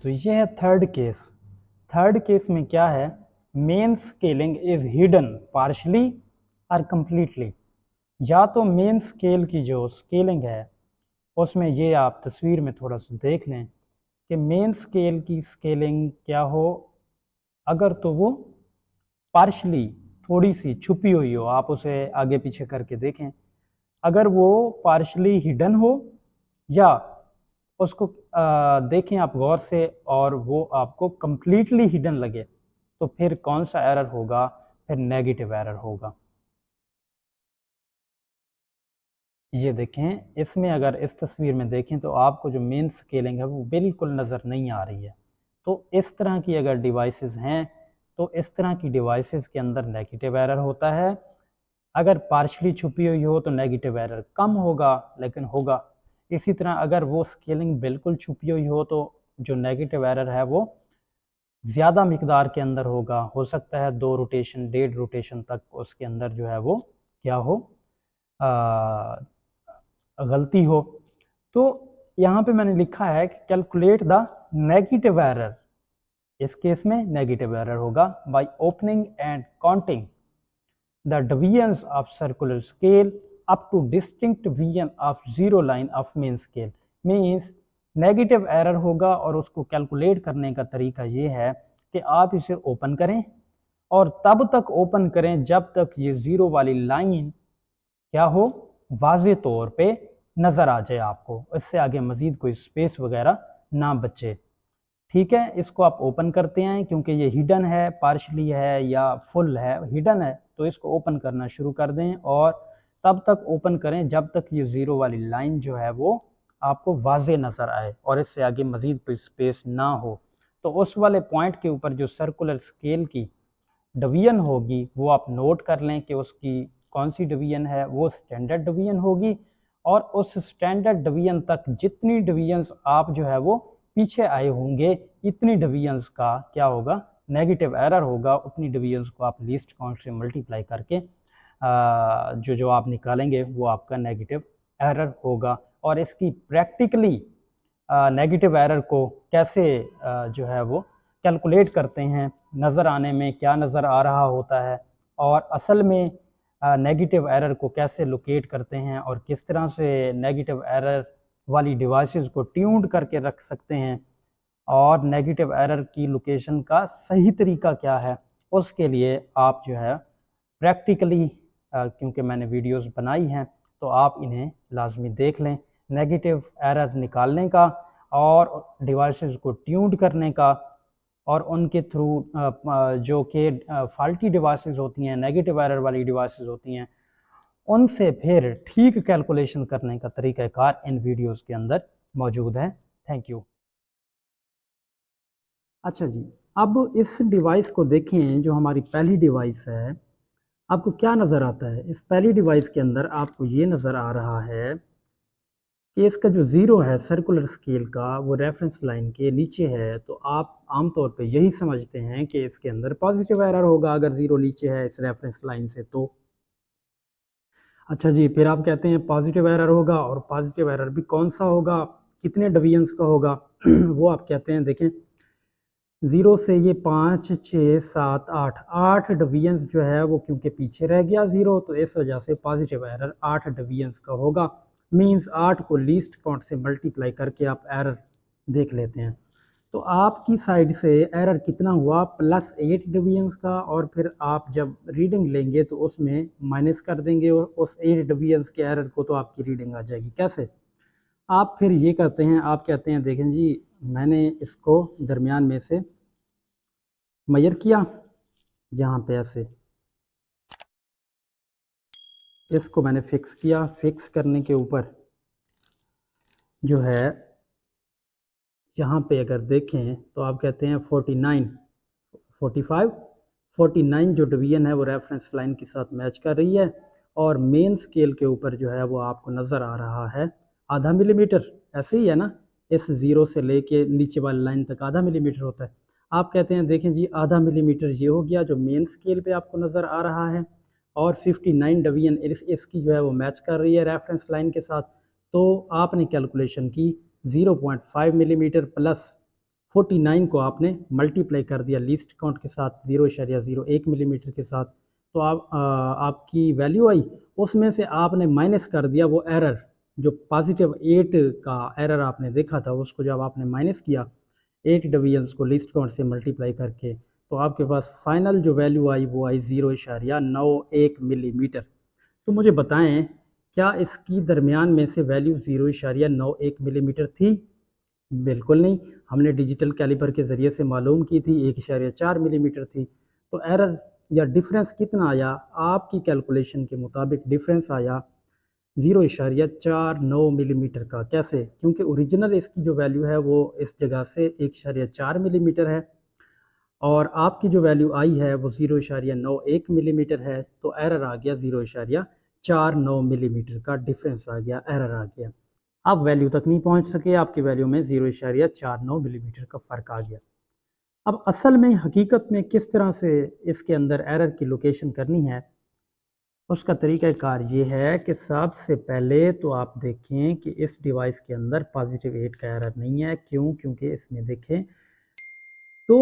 तो ये है थर्ड केस। थर्ड केस में क्या है, main scaling is hidden partially और कंप्लीटली। या तो मेन स्केल की जो स्केलिंग है उसमें ये आप तस्वीर में थोड़ा सा देख लें कि मेन स्केल की स्केलिंग क्या हो, अगर तो वो पार्शली थोड़ी सी छुपी हुई हो, आप उसे आगे पीछे करके देखें, अगर वो पार्शली हिडन हो या उसको देखें आप गौर से और वो आपको कंप्लीटली हिडन लगे, तो फिर कौन सा एरर होगा, फिर नेगेटिव एरर होगा। ये देखें, इसमें अगर इस तस्वीर में देखें तो आपको जो मेन स्केलिंग है वो बिल्कुल नज़र नहीं आ रही है। तो इस तरह की अगर डिवाइसेस हैं तो इस तरह की डिवाइसेस के अंदर नेगेटिव एरर होता है। अगर पार्शली छुपी हुई हो तो नेगेटिव एरर कम होगा, लेकिन होगा। इसी तरह अगर वो स्केलिंग बिल्कुल छुपी हुई हो तो जो नेगेटिव एरर है वो ज़्यादा मिकदार के अंदर होगा। हो सकता है 2 रोटेशन 1.5 रोटेशन तक उसके अंदर जो है वो क्या हो, गलती हो। तो यहाँ पे मैंने लिखा है कि कैलकुलेट द नेगेटिव एरर। इस केस में नेगेटिव एरर होगा by opening and counting the deviance of circular scale up to distinct deviation of zero line of main scale means negative error होगा। और उसको कैलकुलेट करने का तरीका ये है कि आप इसे ओपन करें और तब तक ओपन करें जब तक ये ज़ीरो वाली लाइन क्या हो, वाज़े तौर पे नज़र आ जाए आपको, इससे आगे मज़ीद कोई स्पेस वगैरह ना बचे। ठीक है, इसको आप ओपन करते हैं क्योंकि ये हिडन है, पार्शली है या फुल है, हिडन है, तो इसको ओपन करना शुरू कर दें और तब तक ओपन करें जब तक ये ज़ीरो वाली लाइन जो है वो आपको वाज़े नज़र आए और इससे आगे मज़ीद कोई स्पेस ना हो। तो उस वाले पॉइंट के ऊपर जो सर्कुलर स्केल की डिवीजन होगी वो आप नोट कर लें कि उसकी कौन सी डिवीजन है, वो स्टैंडर्ड डिवीजन होगी। और उस स्टैंडर्ड डिवीजन तक जितनी डिवीजन्स आप जो है वो पीछे आए होंगे, इतनी डिवीजन्स का क्या होगा, नेगेटिव एरर होगा। उतनी डिवीजन्स को आप लीस्ट काउंट से मल्टीप्लाई करके जो आप निकालेंगे वो आपका नेगेटिव एरर होगा। और इसकी प्रैक्टिकली नेगेटिव एरर को कैसे जो है वो कैलकुलेट करते हैं, नज़र आने में क्या नज़र आ रहा होता है, और असल में नेगेटिव एरर को कैसे लोकेट करते हैं और किस तरह से नेगेटिव एरर वाली डिवाइसेस को ट्यून्ड करके रख सकते हैं, और नेगेटिव एरर की लोकेशन का सही तरीका क्या है, उसके लिए आप जो है प्रैक्टिकली क्योंकि मैंने वीडियोस बनाई हैं तो आप इन्हें लाजमी देख लें। नेगेटिव एरर निकालने का और डिवाइसेस को ट्यून्ड करने का और उनके थ्रू जो कि फॉल्टी डिवाइसेस होती हैं, नेगेटिव एरर वाली डिवाइसेस होती हैं, उनसे फिर ठीक कैलकुलेशन करने का तरीक़ाकार इन वीडियोस के अंदर मौजूद है। Thank you. अच्छा जी, अब इस डिवाइस को देखें जो हमारी पहली डिवाइस है, आपको क्या नज़र आता है? इस पहली डिवाइस के अंदर आपको ये नज़र आ रहा है कि इसका जो ज़ीरो है सर्कुलर स्केल का वो रेफरेंस लाइन के नीचे है। तो आप आमतौर पे यही समझते हैं कि इसके अंदर पॉजिटिव एरर होगा अगर ज़ीरो नीचे है इस रेफरेंस लाइन से तो। अच्छा जी, फिर आप कहते हैं पॉजिटिव एरर होगा, और पॉजिटिव एरर भी कौन सा होगा, कितने डिवीजन्स का होगा वो आप कहते हैं, देखें ज़ीरो से ये 5, 6, 7, 8 डिवीजन्स जो है वो क्योंकि पीछे रह गया ज़ीरो, तो इस वजह से पॉजिटिव एरर 8 डिवीजन्स का होगा। मींस 8 को लीस्ट काउंट से मल्टीप्लाई करके आप एरर देख लेते हैं। तो आपकी साइड से एरर कितना हुआ, +8 डिवीजन्स का, और फिर आप जब रीडिंग लेंगे तो उसमें माइनस कर देंगे और उस 8 डिवीजन्स के एरर को तो आपकी रीडिंग आ जाएगी। कैसे? आप फिर ये करते हैं, आप कहते हैं देखें जी मैंने इसको दरमियान में से मेजर किया, यहाँ पे ऐसे इसको मैंने फिक्स किया। फिक्स करने के ऊपर जो है यहाँ पे अगर देखें तो आप कहते हैं 49, 45, 49 जो डिवीजन है वो रेफरेंस लाइन के साथ मैच कर रही है, और मेन स्केल के ऊपर जो है वो आपको नज़र आ रहा है आधा मिलीमीटर। ऐसे ही है ना, इस ज़ीरो से लेके नीचे वाली लाइन तक आधा मिलीमीटर होता है। आप कहते हैं देखें जी आधा मिलीमीटर ये हो गया जो मेन स्केल पे आपको नज़र आ रहा है, और 59 डिवीजन इसकी जो है वो मैच कर रही है रेफरेंस लाइन के साथ। तो आपने कैलकुलेशन की 0.5 मिलीमीटर प्लस 49 को आपने मल्टीप्लाई कर दिया लीस्ट काउंट के साथ 0.01 मिलीमीटर के साथ, तो आपकी वैल्यू आई। उसमें से आपने माइनस कर दिया वो एरर, जो पॉजिटिव 8 का एरर आपने देखा था, उसको जब आपने माइनस किया 8 डिवीजन्स को लीस्ट काउंट से मल्टीप्लाई करके, तो आपके पास फाइनल जो वैल्यू आई वो आई 0.91 मिलीमीटर। तो मुझे बताएं, क्या इसकी दरमियान में से वैल्यू 0.91 मिलीमीटर थी? बिल्कुल नहीं। हमने डिजिटल कैलिपर के ज़रिए से मालूम की थी 1.4 मिलीमीटर थी। तो एरर या डिफरेंस कितना आया? आपकी कैलकुलेशन के मुताबिक डिफरेंस आया 0.49 मिलीमीटर का। कैसे? क्योंकि ओरिजिनल इसकी जो वैल्यू है वो इस जगह से 1.4 मिलीमीटर है और आपकी जो वैल्यू आई है वो 0.91 मिलीमीटर है, तो एरर आ गया 0.49 मिलीमीटर का डिफरेंस आ गया, एरर आ गया। आप वैल्यू तक नहीं पहुंच सके, आपकी वैल्यू में 0.49 मिलीमीटर का फ़र्क आ गया। अब असल में हकीकत में किस तरह से इसके अंदर एरर की लोकेशन करनी है, उसका तरीक़ाकार ये है कि सबसे पहले तो आप देखें कि इस डिवाइस के अंदर पॉजिटिव 8 का एरर नहीं है। क्यों? क्योंकि इसमें देखें तो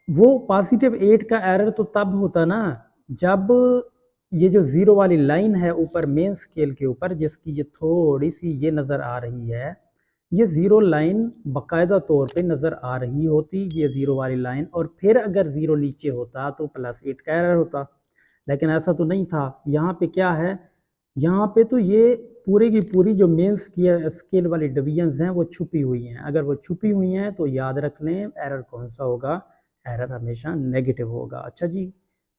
वो पॉजिटिव 8 का एरर तो तब होता ना जब ये जो ज़ीरो वाली लाइन है ऊपर मेन स्केल के ऊपर, जिसकी ये थोड़ी सी ये नज़र आ रही है, ये ज़ीरो लाइन बाकायदा तौर पे नज़र आ रही होती, ये ज़ीरो वाली लाइन, और फिर अगर ज़ीरो नीचे होता तो +8 का एरर होता, लेकिन ऐसा तो नहीं था। यहाँ पे क्या है, यहाँ पे तो ये पूरी की पूरी जो मेन स्केल वाली डिवीजन्स हैं वो छुपी हुई हैं। अगर वो छुपी हुई हैं तो याद रख लें एरर कौन सा होगा, एरर हमेशा नेगेटिव होगा। अच्छा जी,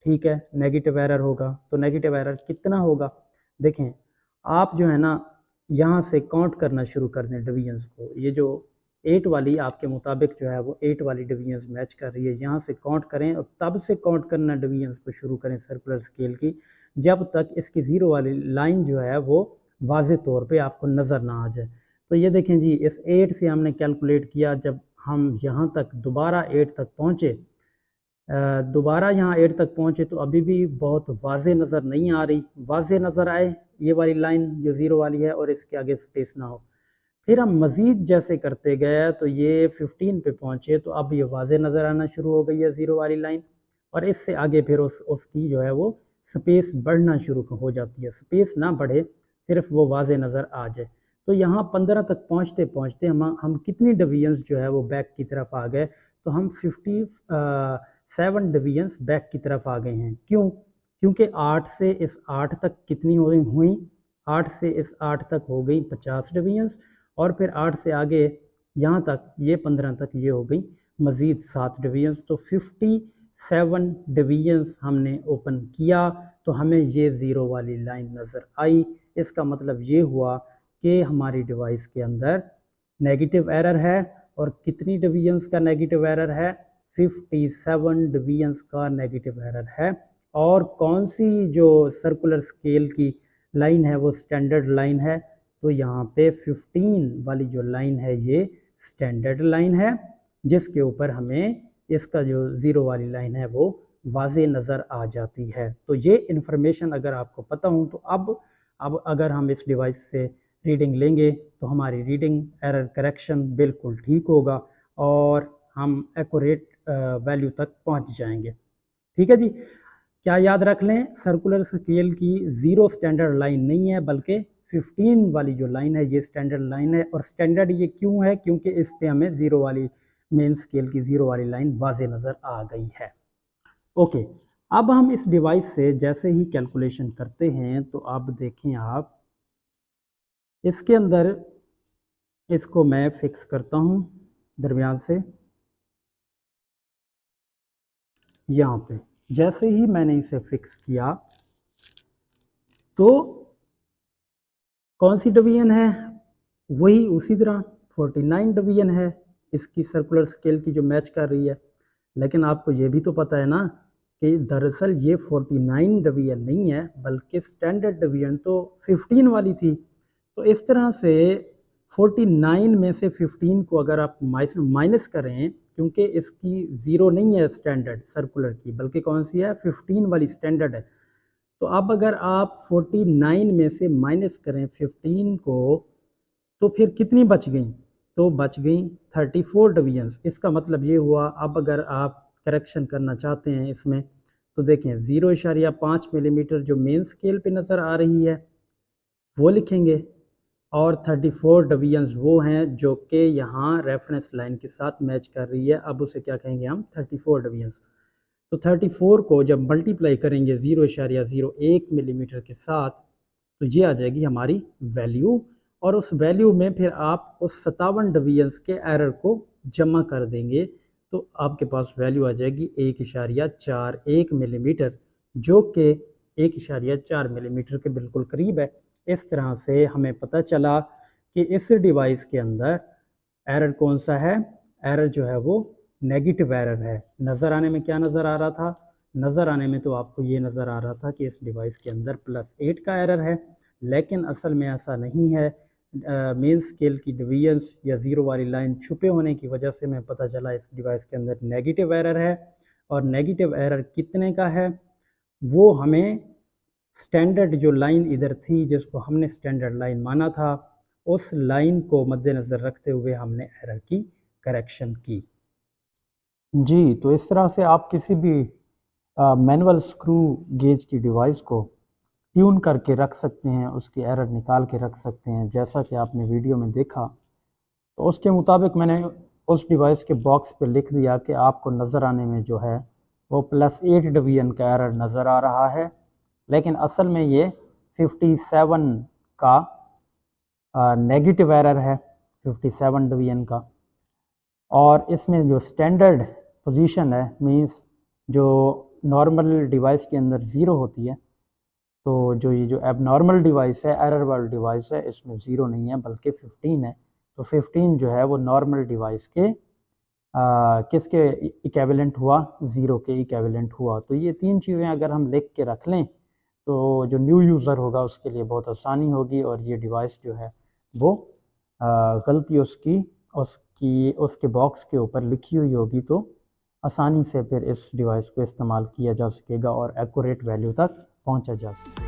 ठीक है, नेगेटिव एरर होगा, तो नेगेटिव एरर कितना होगा? देखें, आप जो है ना यहाँ से काउंट करना शुरू कर दें डिवीजन्स को। ये जो 8 वाली आपके मुताबिक जो है वो 8 वाली डिवीजन्स मैच कर रही है, यहाँ से काउंट करें और तब से काउंट करना डिवीजन्स को शुरू करें सर्कुलर स्केल की, जब तक इसकी ज़ीरो वाली लाइन जो है वो वाज़े तौर पे आपको नज़र ना आ जाए। तो ये देखें जी, इस 8 से हमने कैलकुलेट किया, जब हम यहाँ तक दोबारा 8 तक पहुँचे, दोबारा यहाँ 8 तक पहुँचे तो अभी भी बहुत वाज़े नज़र नहीं आ रही। वाज़े नज़र आए ये वाली लाइन जो ज़ीरो वाली है और इसके आगे स्पेस ना हो। फिर हम मज़ीद जैसे करते गए तो ये 15 पे पहुँचे तो अब ये वाज़े नज़र आना शुरू हो गई है ज़ीरो वाली लाइन, और इससे आगे फिर उसकी जो है वो स्पेस बढ़ना शुरू हो जाती है। स्पेस ना बढ़े, सिर्फ वो वाज़े नज़र आ जाए। तो यहाँ 15 तक पहुँचते पहुँचते हम कितनी डिवीजन्स जो है वो बैक की तरफ आ गए, तो हम 57 डिवीजन्स बैक की तरफ आ गए हैं। क्यों? क्योंकि 8 से इस 8 तक कितनी हुई 8 से इस 8 तक हो गई 50 डिवीजन्स, और फिर 8 से आगे यहाँ तक ये 15 तक ये हो गई मज़ीद 7 डिवीजन्स। तो 57 डिवीजन्स हमने ओपन किया तो हमें ये ज़ीरो वाली लाइन नज़र आई। इसका मतलब ये हुआ कि हमारी डिवाइस के अंदर नेगेटिव एरर है, और कितनी डिवीजन्स का नेगेटिव एरर है? 57 डिवीजन्स का नेगेटिव एरर है। और कौन सी जो सर्कुलर स्केल की लाइन है वो स्टैंडर्ड लाइन है? तो यहाँ पे 15 वाली जो लाइन है ये स्टैंडर्ड लाइन है, जिसके ऊपर हमें इसका जो ज़ीरो वाली लाइन है वो वाज़े नज़र आ जाती है। तो ये इन्फॉर्मेशन अगर आपको पता हो तो अब अगर हम इस डिवाइस से रीडिंग लेंगे तो हमारी रीडिंग एरर करेक्शन बिल्कुल ठीक होगा और हम एक्यूरेट वैल्यू तक पहुंच जाएंगे। ठीक है जी, क्या याद रख लें, सर्कुलर स्केल की ज़ीरो स्टैंडर्ड लाइन नहीं है, बल्कि 15 वाली जो लाइन है ये स्टैंडर्ड लाइन है। और स्टैंडर्ड ये क्यों है? क्योंकि इस पे हमें ज़ीरो वाली मेन स्केल की ज़ीरो वाली लाइन वाज़े नज़र आ गई है। ओके, अब हम इस डिवाइस से जैसे ही कैलकुलेशन करते हैं तो अब देखें आप इसके अंदर, इसको मैं फिक्स करता हूँ दरमियान से यहाँ पे। जैसे ही मैंने इसे फिक्स किया तो कौन सी डिवीजन है? वही उसी तरह 49 डिवीजन है इसकी सर्कुलर स्केल की जो मैच कर रही है। लेकिन आपको ये भी तो पता है ना कि दरअसल ये 49 डिवीजन नहीं है, बल्कि स्टैंडर्ड डिवीजन तो 15 वाली थी। तो इस तरह से 49 में से 15 को अगर आप माइनस करें, क्योंकि इसकी ज़ीरो नहीं है स्टैंडर्ड सर्कुलर की, बल्कि कौन सी है? 15 वाली स्टैंडर्ड है। तो अब अगर आप 49 में से माइनस करें 15 को, तो फिर कितनी बच गई? तो बच गई 34 डिवीजन्स। इसका मतलब ये हुआ, अब अगर आप करेक्शन करना चाहते हैं इसमें तो देखें 0.5 मिलीमीटर जो मेन स्केल पे नज़र आ रही है वो लिखेंगे, और 34 डिवीजन्स वो हैं जो कि यहाँ रेफरेंस लाइन के साथ मैच कर रही है। अब उसे क्या कहेंगे हम, 34 डिवीजन्स। तो 34 को जब मल्टीप्लाई करेंगे 0.01 मिलीमीटर के साथ तो ये आ जाएगी हमारी वैल्यू, और उस वैल्यू में फिर आप उस 57 डिवीजन्स के एरर को जमा कर देंगे तो आपके पास वैल्यू आ जाएगी 1.41 मिलीमीटर, जो कि 1.4 मिलीमीटर के बिल्कुल करीब है। इस तरह से हमें पता चला कि इस डिवाइस के अंदर एरर कौन सा है, एरर जो है वो नेगेटिव एरर है। नज़र आने में क्या नज़र आ रहा था, नज़र आने में तो आपको ये नज़र आ रहा था कि इस डिवाइस के अंदर +8 का एरर है, लेकिन असल में ऐसा नहीं है। मेन स्केल की डिवीजन्स या ज़ीरो वाली लाइन छुपे होने की वजह से हमें पता चला इस डिवाइस के अंदर नेगेटिव एरर है। और नेगेटिव एरर कितने का है वो हमें स्टैंडर्ड जो लाइन इधर थी जिसको हमने स्टैंडर्ड लाइन माना था, उस लाइन को मद्देनज़र रखते हुए हमने एरर की करेक्शन की। जी, तो इस तरह से आप किसी भी मैनुअल स्क्रू गेज की डिवाइस को ट्यून करके रख सकते हैं, उसकी एरर निकाल के रख सकते हैं। जैसा कि आपने वीडियो में देखा तो उसके मुताबिक मैंने उस डिवाइस के बॉक्स पे लिख दिया कि आपको नज़र आने में जो है वो +8 डिवीजन का एरर नज़र आ रहा है, लेकिन असल में ये 57 का नेगेटिव एरर है, 57 डिवीजन का। और इसमें जो स्टैंडर्ड पोजीशन है, मींस जो नॉर्मल डिवाइस के अंदर 0 होती है, तो जो ये जो एबनॉर्मल डिवाइस है, एरर वाली डिवाइस है, इसमें 0 नहीं है बल्कि 15 है। तो 15 जो है वो नॉर्मल डिवाइस के किसके इक्विवेलेंट हुआ, 0 के इक्विवेलेंट हुआ। तो ये 3 चीज़ें अगर हम लिख के रख लें तो जो न्यू यूज़र होगा उसके लिए बहुत आसानी होगी, और ये डिवाइस जो है वो गलती उसके बॉक्स के ऊपर लिखी हुई होगी, तो आसानी से फिर इस डिवाइस को इस्तेमाल किया जा सकेगा और एक्यूरेट वैल्यू तक पहुंचा जा सकेगा।